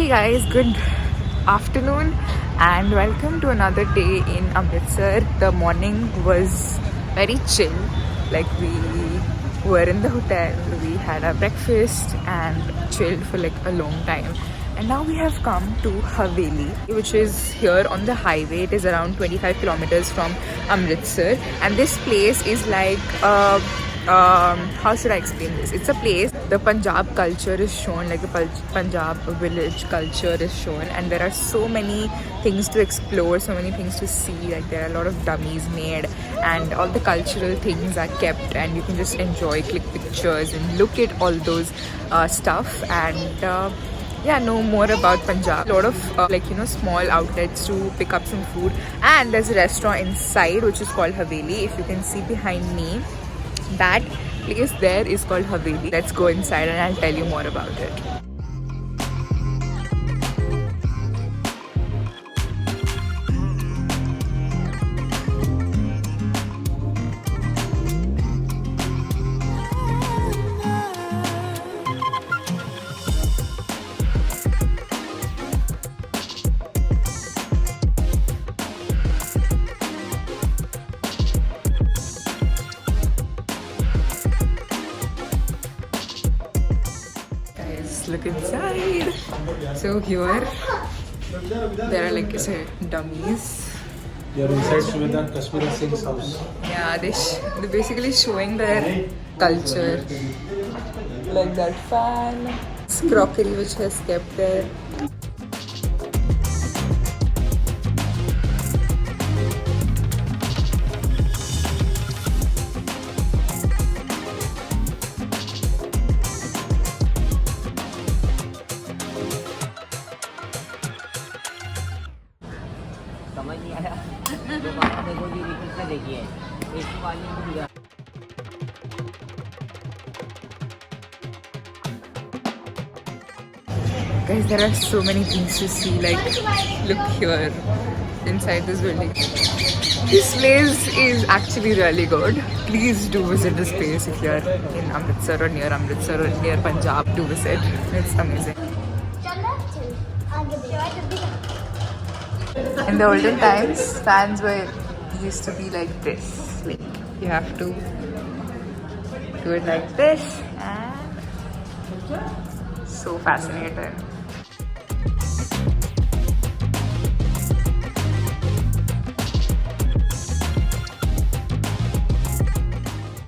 Hey guys, good afternoon and welcome to another day in Amritsar. The morning was very chill. Like we were in the hotel, we had our breakfast and chilled for like a long time. And now we have come to Haveli, which is here on the highway. It is around 25 kilometers from Amritsar. And this place is like how should I explain this? It's a place, the Punjab culture is shown, like the Punjab village culture is shown, and there are so many things to explore, so many things to see. Like there are a lot of dummies made, and all the cultural things are kept, and you can just enjoy, click pictures, and look at all those stuff. And know more about Punjab. A lot of small outlets to pick up some food, and there's a restaurant inside which is called Haveli. If you can see behind me, that place there is called Haveli. Let's go inside and I'll tell you more about it. Look inside. So here there are like dummies. They are inside Sumedha Kashmir Singh's house. Yeah, they're basically showing their culture. Like that fan, this crockery which has kept there. Guys, there are so many things to see. Like, look here, inside this building. This place is actually really good. Please do visit this place if you're in Amritsar or near Amritsar or near Punjab. Do visit. It's amazing. In the olden times, fans used to be like this. Like, you have to do it like this, and so fascinating.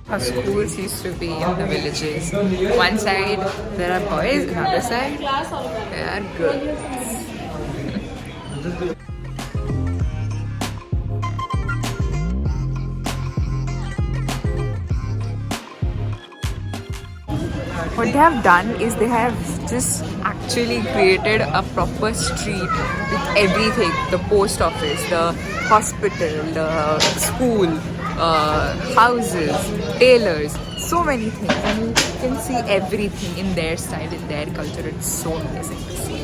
Our schools used to be in the villages. One side there are boys, another side there are girls. What they have done is they have just actually created a proper street with everything. The post office, the hospital, the school, houses, tailors, so many things. And you can see everything in their style, in their culture. It's so amazing to see.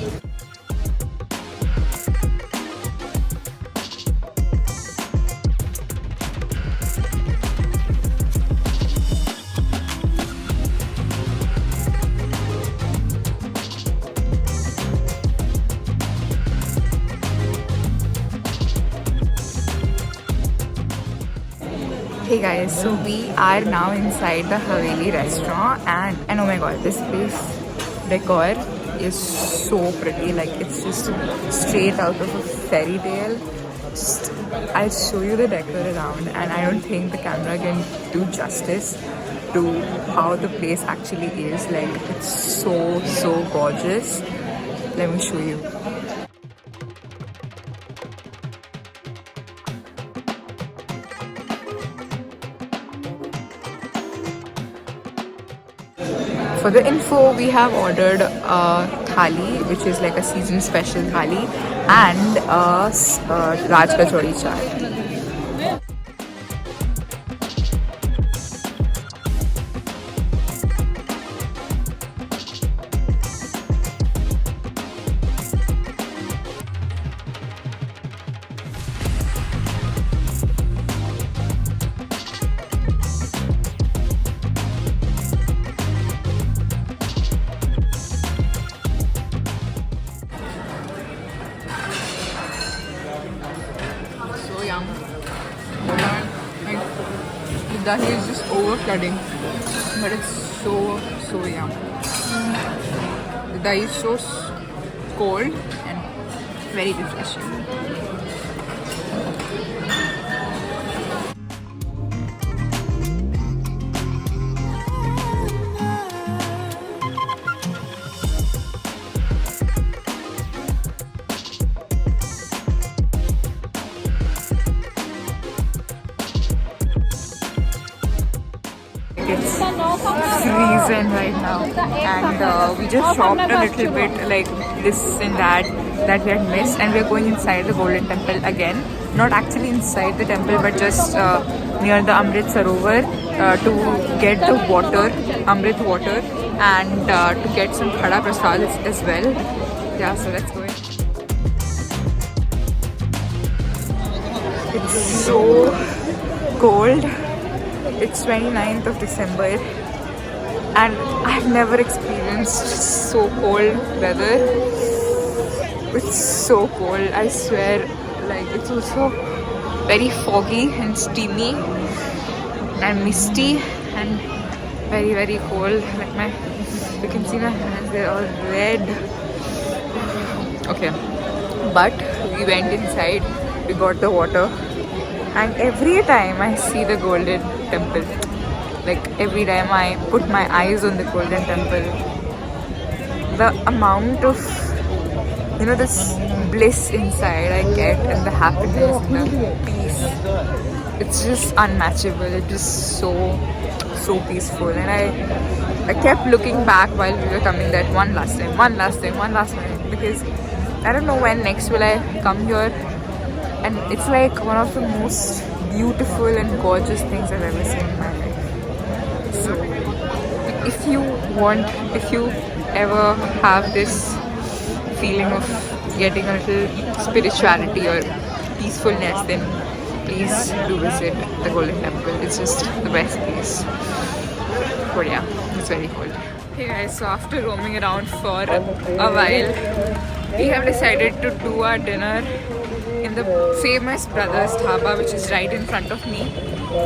Hey guys, so we are now inside the Haveli restaurant, and oh my god, this place decor is so pretty. Like, it's just straight out of a fairy tale. I'll show you the decor around, and I don't think the camera can do justice to how the place actually is. Like, it's so gorgeous. Let me show you. For the info, we have ordered a thali, which is like a season special thali, and a Raj Kachori chai. dahi is just overflooding, but it's so yum. The dahi is so cold and very refreshing. It's freezing right now, and we just shopped a little bit, like this and that we had missed, and we're going inside the Golden Temple again. Not actually inside the temple, but just near the Amrit Sarovar to get the water, Amrit water, and to get some Khada Prasad as well. Yeah, so let's go in. It's so cold. It's 29th of December and I've never experienced so cold weather. It's so cold, I swear. Like, it's also very foggy and steamy and misty and very cold. Like you can see my hands, they're all red. Okay, but we went inside, we got the water, and every time I see the Golden Temple, like every time I put my eyes on the Golden Temple, the amount of, you know, this bliss inside I get, and the happiness and the peace, it's just unmatchable. It's just so peaceful. And I kept looking back while we were coming that one last time, because I don't know when next will I come here. And it's like one of the most beautiful and gorgeous things I've ever seen in my life. So if you ever have this feeling of getting a little spirituality or peacefulness, then please do visit the Golden Temple. It's just the best place. But yeah, it's very cold. Hey guys, so after roaming around for a while, we have decided to do our dinner in the famous Brothers Dhaba, which is right in front of me.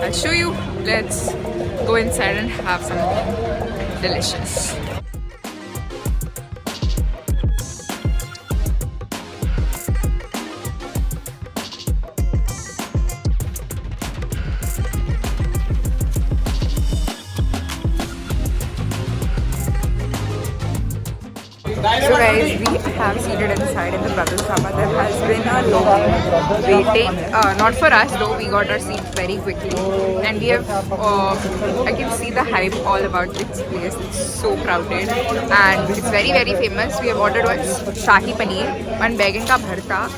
I'll show you. Let's go inside and have something delicious. So guys, we have seated inside in the Brothers Dhaba. There has been a long waiting, not for us though, we got our seats very quickly, and we have, I can see the hype all about this place. It's so crowded and it's very famous. We have ordered one Shahi Paneer, one Baigan ka bharta,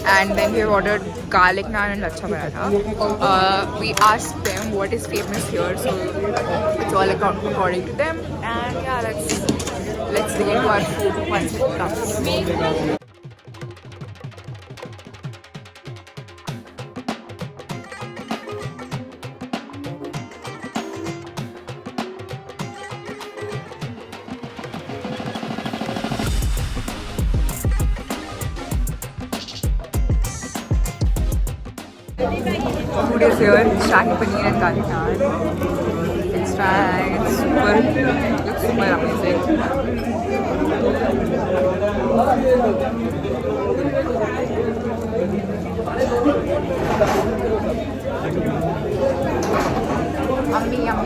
and then we have ordered garlic naan and lachha paratha. We asked them what is famous here, so it's all according to them, and yeah, let's dig into our food once it comes. Food is here, Shahi Paneer and garlic naan. Let's try. It looks super amazing.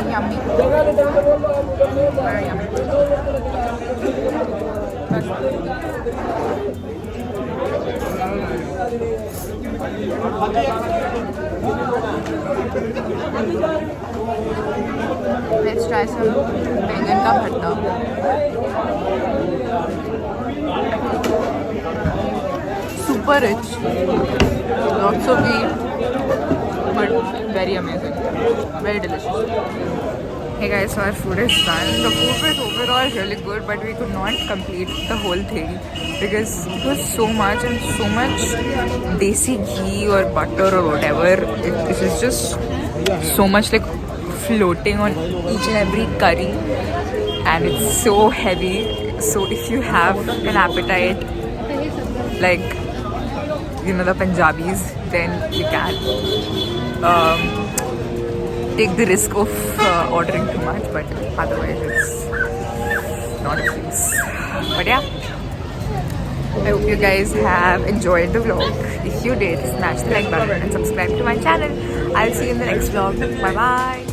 Yummy. Very yummy. Let's try some Baigan ka bharta. Super rich, lots of meat, but very amazing, very delicious. Hey guys, so our food is done. The food was overall really good, but we could not complete the whole thing because it was so much desi ghee or butter or whatever. This is just so much like floating on each and every curry, and it's so heavy. So if you have an appetite like, you know, the Punjabis, then you can take the risk of ordering too much, but otherwise it's not a place. But yeah, I hope you guys have enjoyed the vlog. If you did, smash the like button and subscribe to my channel. I'll see you in the next vlog. Bye bye.